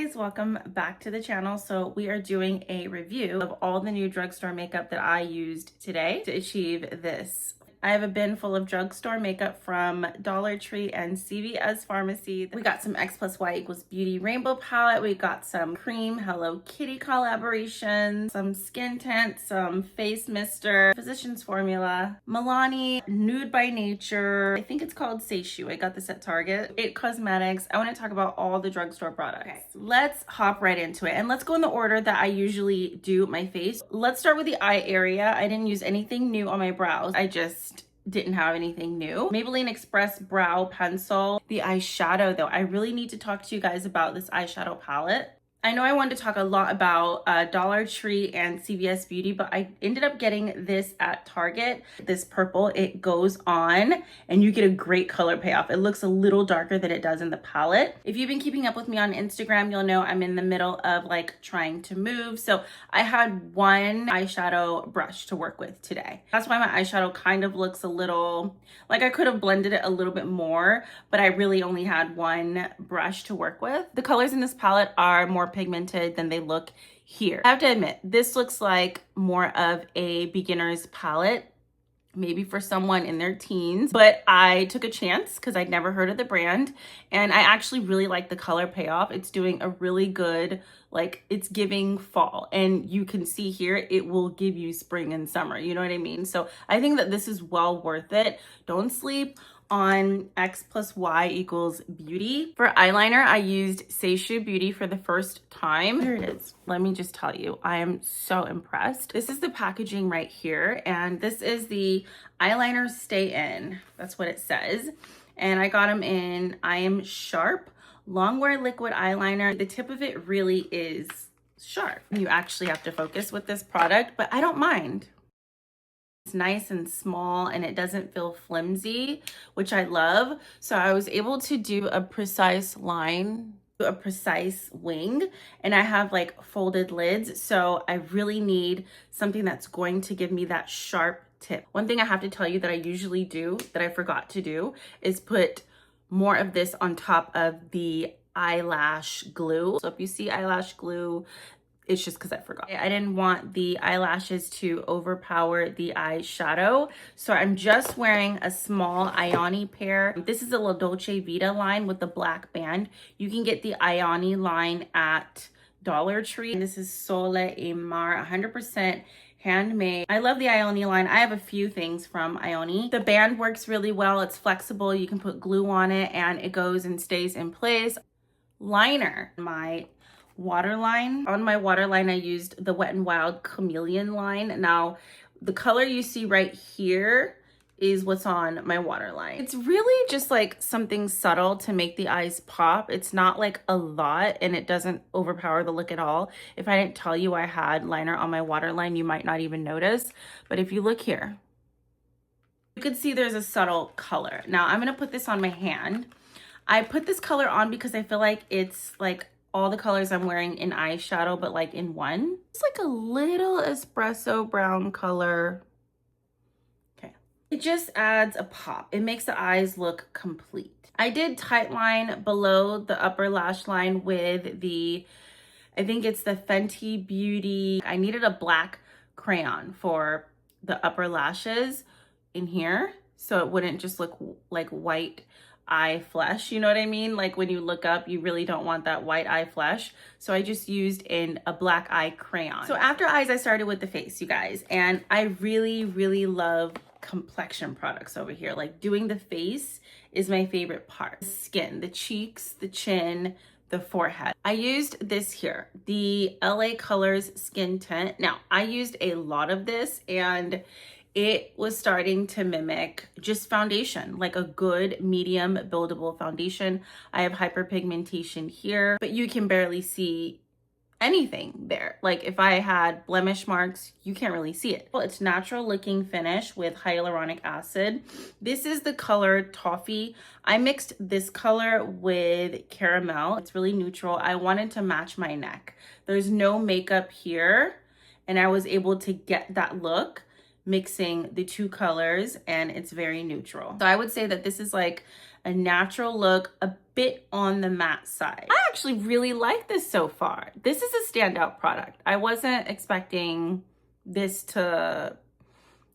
guys, welcome back to the channel. So we are doing a review of all the new drugstore makeup that I used today to achieve this. I have a bin full of drugstore makeup from Dollar Tree and CVS Pharmacy. We got some X+Y=Beauty Rainbow Palette. We got some Creme Hello Kitty collaborations, some skin tint, some face mister, Physicians Formula, Milani, Nude by Nature. I think it's called Sacheu. I got this at Target. It Cosmetics. I want to talk about all the drugstore products. Okay, let's hop right into it. And let's go in the order that I usually do my face. Let's start with the eye area. I didn't use anything new on my brows. I just didn't have anything new. Maybelline Express Brow Pencil. The eyeshadow though, I really need to talk to you guys about this eyeshadow palette. I know I wanted to talk a lot about Dollar Tree and CVS Beauty, but I ended up getting this at Target. This purple, it goes on and you get a great color payoff. It looks a little darker than it does in the palette. If you've been keeping up with me on Instagram, you'll know I'm in the middle of like trying to move. So I had one eyeshadow brush to work with today. That's why my eyeshadow kind of looks a little, like I could have blended it a little bit more, but I really only had one brush to work with. The colors in this palette are more pigmented than they look here. I have to admit, this looks like more of a beginner's palette, maybe for someone in their teens, but I took a chance because I'd never heard of the brand and I actually really like the color payoff. It's doing a really good, like it's giving fall, and you can see here it will give you spring and summer, you know what I mean? So I think that this is well worth it. Don't sleep on X+Y=Beauty. For eyeliner, I used Sacheu Beauty for the first time. Here it is. Let me just tell you, I am so impressed. This is the packaging right here, and this is the Eyeliner Stay-n. That's what it says. And I got them in I Am Sharp Longwear Liquid Eyeliner. The tip of it really is sharp. You actually have to focus with this product, but I don't mind. It's nice and small and it doesn't feel flimsy, which I love. So I was able to do a precise line, a precise wing, and I have like folded lids. So I really need something that's going to give me that sharp tip. One thing I have to tell you that I usually do that I forgot to do is put more of this on top of the eyelash glue. So if you see eyelash glue, it's just because I forgot. I didn't want the eyelashes to overpower the eyeshadow. So I'm just wearing a small Ioni pair. This is a La Dolce Vita line with the black band. You can get the Ioni line at Dollar Tree. This is Sole e Mar, 100% handmade. I love the Ioni line. I have a few things from Ioni. The band works really well. It's flexible. You can put glue on it and it goes and stays in place. Liner, my waterline. On my waterline, I used the Wet n Wild Chameleon line. Now, the color you see right here is what's on my waterline. It's really just like something subtle to make the eyes pop. It's not like a lot and it doesn't overpower the look at all. If I didn't tell you I had liner on my waterline, you might not even notice. But if you look here, you can see there's a subtle color. Now, I'm gonna put this on my hand. I put this color on because I feel like it's like all the colors I'm wearing in eyeshadow, but like in one. It's like a little espresso brown color. Okay. It just adds a pop. It makes the eyes look complete. I did tight line below the upper lash line with the, I think it's the Fenty Beauty. I needed a black crayon for the upper lashes in here, so it wouldn't just look like white eye flesh, you know what I mean? Like when you look up, you really don't want that white eye flesh. So I just used in a black eye crayon. So after eyes, I started with the face, you guys. And I really, really love complexion products over here. Like doing the face is my favorite part. The skin, the cheeks, the chin, the forehead. I used this here, the LA Colors Skin Tint. Now, I used a lot of this and it was starting to mimic just foundation, like a good medium buildable foundation. I have hyperpigmentation here, but you can barely see anything there. Like if I had blemish marks, you can't really see it. Well, it's natural looking finish with hyaluronic acid. This is the color Toffee. I mixed this color with caramel. It's really neutral. I wanted to match my neck. There's no makeup here, and I was able to get that look mixing the two colors, and it's very neutral. So I would say that this is like a natural look, a bit on the matte side. I actually really like this so far. This is a standout product. I wasn't expecting this to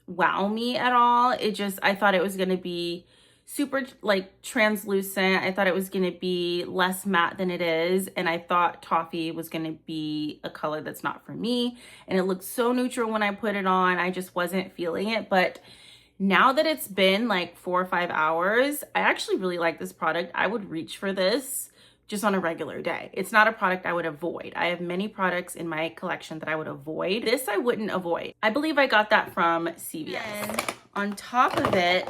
wow me at all. I thought it was gonna be super like translucent. I thought it was gonna be less matte than it is, and I thought toffee was gonna be a color that's not for me, and it looked so neutral when I put it on. I just wasn't feeling it. But now that it's been like 4 or 5 hours, I actually really like this product. I would reach for this just on a regular day. It's not a product I would avoid. I have many products in my collection that I would avoid. This I wouldn't avoid. I believe I got that from CVS. And on top of it,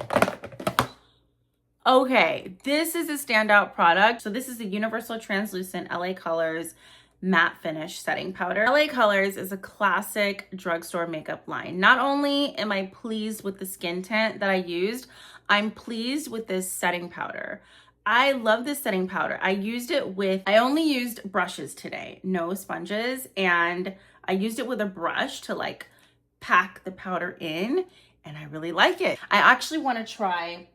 okay, this is a standout product. So this is the Universal Translucent LA Colors Matte Finish Setting Powder. LA Colors is a classic drugstore makeup line. Not only am I pleased with the skin tint that I used, I'm pleased with this setting powder. I love this setting powder. I only used brushes today, no sponges, and I used it with a brush to like pack the powder in, and I really like it. I actually want to try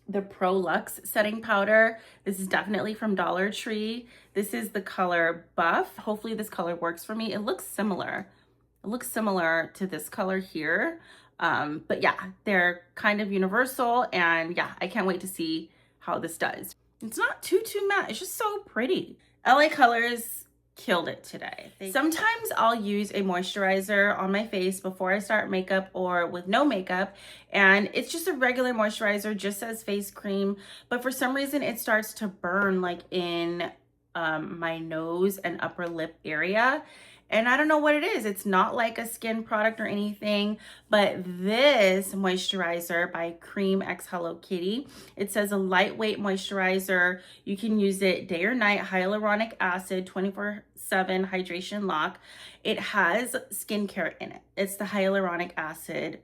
the Proluxe setting powder. This is definitely from Dollar Tree. This is the color Buff. Hopefully this color works for me. It looks similar. It looks similar to this color here. But yeah, they're kind of universal, and yeah, I can't wait to see how this does. It's not too matte. It's just so pretty. LA Colors killed it today. Sometimes I'll use a moisturizer on my face before I start makeup or with no makeup, and it's just a regular moisturizer, just as face cream, but for some reason it starts to burn like in my nose and upper lip area, and I don't know what it is. It's not like a skin product or anything, but this moisturizer by Creme x Hello Kitty, it says a lightweight moisturizer. You can use it day or night, hyaluronic acid, 24/7 hydration lock. It has skincare in it. It's the hyaluronic acid.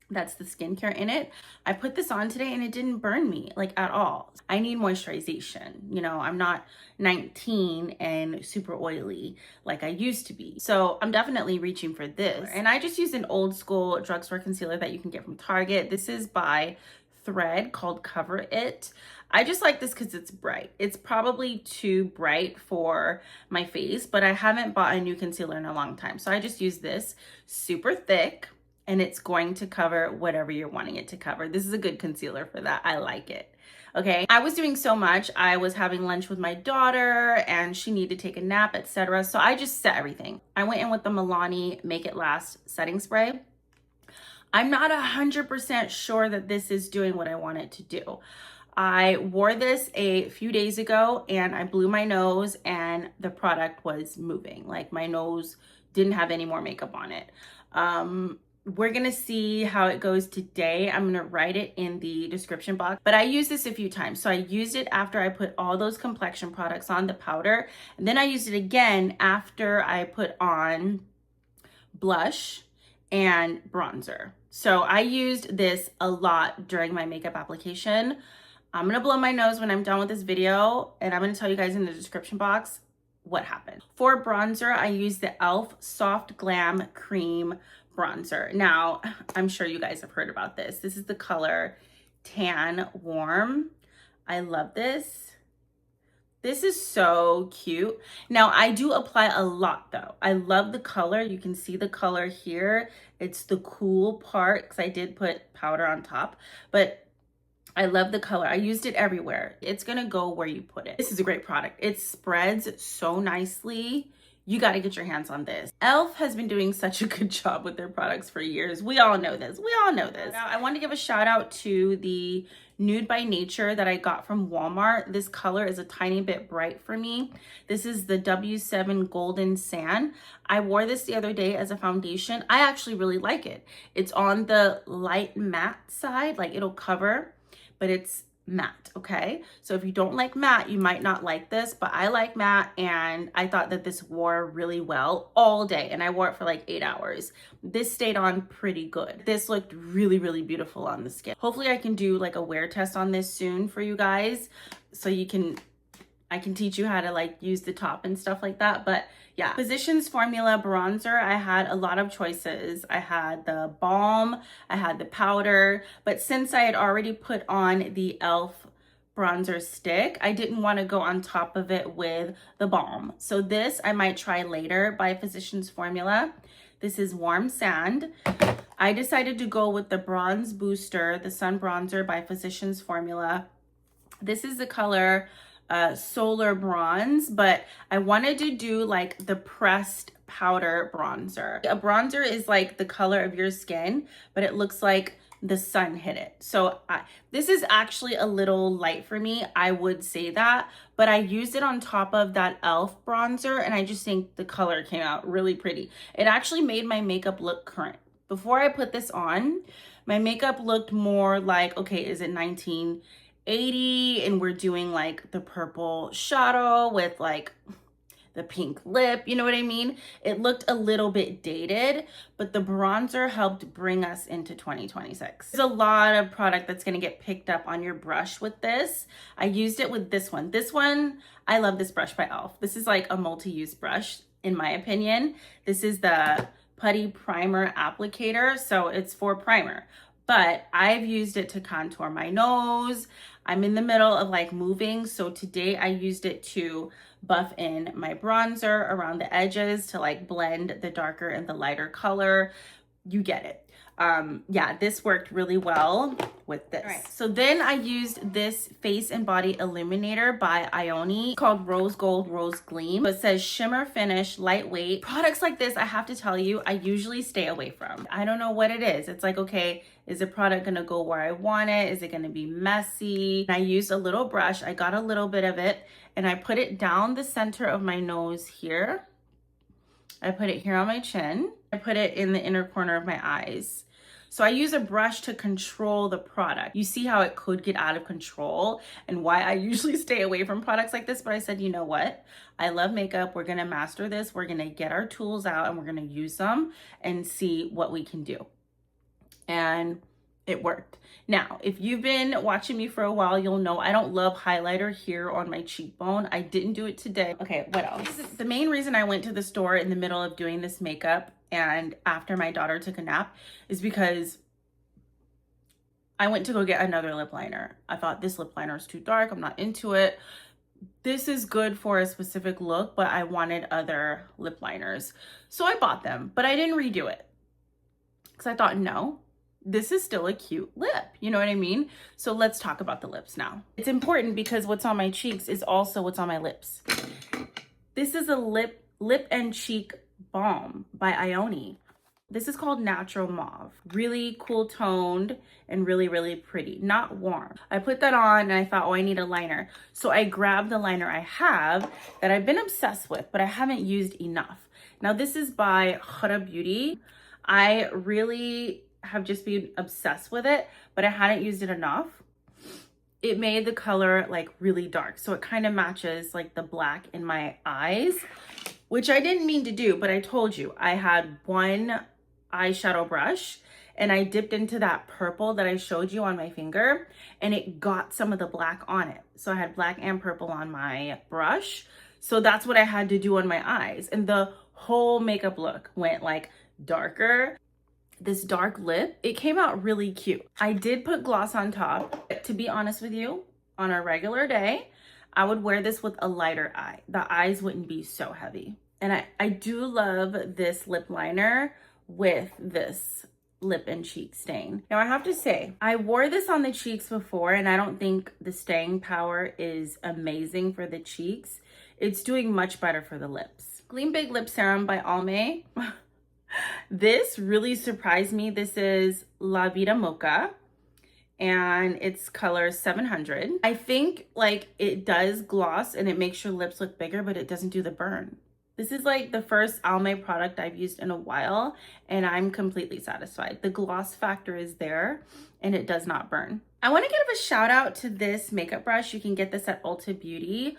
That's the skincare in it. I put this on today and it didn't burn me like at all. I need moisturization. You know, I'm not 19 and super oily like I used to be. So I'm definitely reaching for this. And I just used an old school drugstore concealer that you can get from Target. This is by Thread, called Cover It. I just like this because it's bright. It's probably too bright for my face, but I haven't bought a new concealer in a long time. So I just use this, super thick, and it's going to cover whatever you're wanting it to cover. This is a good concealer for that. I like it. Okay, I was doing so much. I was having lunch with my daughter and she needed to take a nap, etc. So I just set everything. I went in with the Milani Make It Last setting spray. I'm not 100% sure that this is doing what I want it to do. I wore this a few days ago and I blew my nose and the product was moving. Like my nose didn't have any more makeup on it. We're gonna see how it goes today. I'm gonna write it in the description box, but I used this a few times. So I used it after I put all those complexion products on, the powder, and then I used it again after I put on blush and bronzer. So I used this a lot during my makeup application. I'm gonna blow my nose when I'm done with this video, and I'm gonna tell you guys in the description box what happened. For bronzer, I used the E.L.F. Soft Glam Cream bronzer. Now, I'm sure you guys have heard about this. This is the color Tan Warm. I love this. This is so cute. Now, I do apply a lot though. I love the color. You can see the color here. It's the cool part because I did put powder on top, but I love the color. I used it everywhere. It's gonna go where you put it. This is a great product. It spreads so nicely. You got to get your hands on this. E.L.F. has been doing such a good job with their products for years. We all know this. We all know this. Now, I want to give a shout out to the Nude by Nature that I got from Walmart. This color is a tiny bit bright for me. This is the W7 Golden Sand. I wore this the other day as a foundation. I actually really like it. It's on the light matte side, like it'll cover, but it's matte, okay? So if you don't like matte, you might not like this, but I like matte, and I thought that this wore really well all day, and I wore it for like 8 hours. This stayed on pretty good. This looked really, really beautiful on the skin. Hopefully I can do like a wear test on this soon for you guys, so I can teach you how to like use the top and stuff like that. But Yeah, Physicians Formula bronzer, I had a lot of choices. I had the balm, I had the powder, but since I had already put on the E.L.F bronzer stick, I didn't want to go on top of it with the balm. So this I might try later by Physicians Formula. This is Warm Sand. I decided to go with the Bronze Booster, the Sun Bronzer by Physicians Formula. This is the color Solar Bronze, but I wanted to do like the pressed powder bronzer. A bronzer is like the color of your skin, but it looks like the sun hit it. So this is actually a little light for me, I would say that, but I used it on top of that E.L.F bronzer and I just think the color came out really pretty. It actually made my makeup look current. Before I put this on, my makeup looked more like, okay, is it 1980? And we're doing like the purple shadow with like the pink lip, you know what I mean? It looked a little bit dated, but the bronzer helped bring us into 2026. There's a lot of product that's gonna get picked up on your brush with this. I used it with this one. This one, I love this brush by E.L.F. This is like a multi-use brush, in my opinion. This is the Putty Primer Applicator, so it's for primer. But I've used it to contour my nose. I'm in the middle of like moving, so today I used it to buff in my bronzer around the edges to like blend the darker and the lighter color. You get it. Yeah, this worked really well with this. All right, so then I used this face and body illuminator by Ioni called Rose Gold Rose Gleam. It says shimmer finish, lightweight. Products like this, I have to tell you, I usually stay away from. I don't know what it is. It's like, okay, is the product gonna go where I want it? Is it gonna be messy? I used a little brush, I got a little bit of it, and I put it down the center of my nose here. I put it here on my chin. I put it in the inner corner of my eyes. So I use a brush to control the product. You see how it could get out of control and why I usually stay away from products like this, but I said, you know what? I love makeup. We're gonna master this. We're gonna get our tools out and we're gonna use them and see what we can do. And it worked. Now, if you've been watching me for a while, you'll know I don't love highlighter here on my cheekbone. I didn't do it today. Okay, what else? The main reason I went to the store in the middle of doing this makeup and after my daughter took a nap is because I went to go get another lip liner. I thought this lip liner is too dark. I'm not into it. This is good for a specific look, but I wanted other lip liners. So I bought them, but I didn't redo it because I thought, no, this is still a cute lip. You know what I mean? So let's talk about the lips now. It's important because what's on my cheeks is also what's on my lips. This is a lip and cheek balm by Ioni. This is called Natural Mauve. Really cool toned and really, really pretty, not warm. I put that on and I thought, oh, I need a liner. So I grabbed the liner I have that I've been obsessed with, but I haven't used enough. Now this is by Huda Beauty. I really have just been obsessed with it, but I hadn't used it enough. It made the color like really dark. So it kind of matches like the black in my eyes, which I didn't mean to do, but I told you I had one eyeshadow brush and I dipped into that purple that I showed you on my finger and it got some of the black on it. So I had black and purple on my brush. So that's what I had to do on my eyes. And the whole makeup look went like darker. This dark lip, it came out really cute. I did put gloss on top. To be honest with you, on a regular day, I would wear this with a lighter eye. The eyes wouldn't be so heavy. And I do love this lip liner with this lip and cheek stain. Now I have to say, I wore this on the cheeks before and I don't think the staying power is amazing for the cheeks. It's doing much better for the lips. Gleam Big Lip Serum by Almay. This really surprised me. This is La Vida Mocha and it's color 700. I think like it does gloss and it makes your lips look bigger, but it doesn't do the burn. This is like the first Almay product I've used in a while and I'm completely satisfied. The gloss factor is there and it does not burn. I want to give a shout out to this makeup brush. You can get this at Ulta Beauty.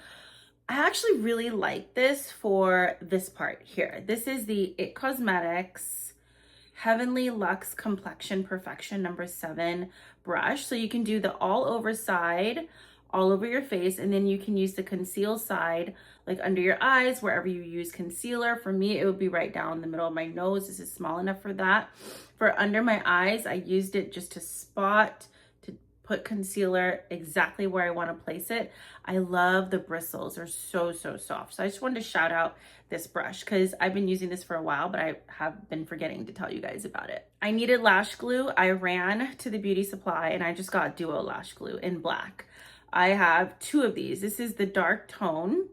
I actually really like this for this part here. This is the IT Cosmetics Heavenly Luxe Complexion Perfection No. 7 brush. So you can do the all over side all over your face, and then you can use the conceal side like under your eyes, wherever you use concealer. For me, it would be right down the middle of my nose. This is small enough for that. For under my eyes, I used it just to spot, to put concealer exactly where I want to place it. I love the bristles. They're so, so soft. So I just wanted to shout out this brush because I've been using this for a while, but I have been forgetting to tell you guys about it. I needed lash glue. I ran to the beauty supply and I just got Duo lash glue in black. I have 2 of these. This is the dark tone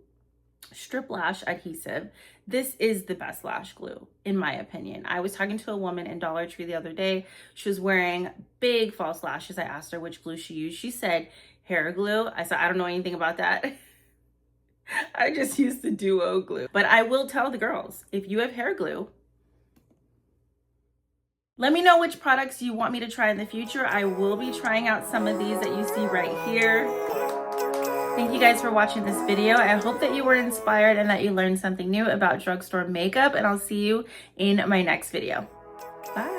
strip lash adhesive. This is the best lash glue in my opinion. I was talking to a woman in Dollar Tree the other day. She was wearing big false lashes. I asked her which glue she used. She said hair glue. I said, I don't know anything about that. I just use the Duo glue. But I will tell the girls, if you have hair glue, let me know which products you want me to try in the future. I will be trying out some of these that you see right here. Thank you guys for watching this video. I hope that you were inspired and that you learned something new about drugstore makeup, and I'll see you in my next video. Bye.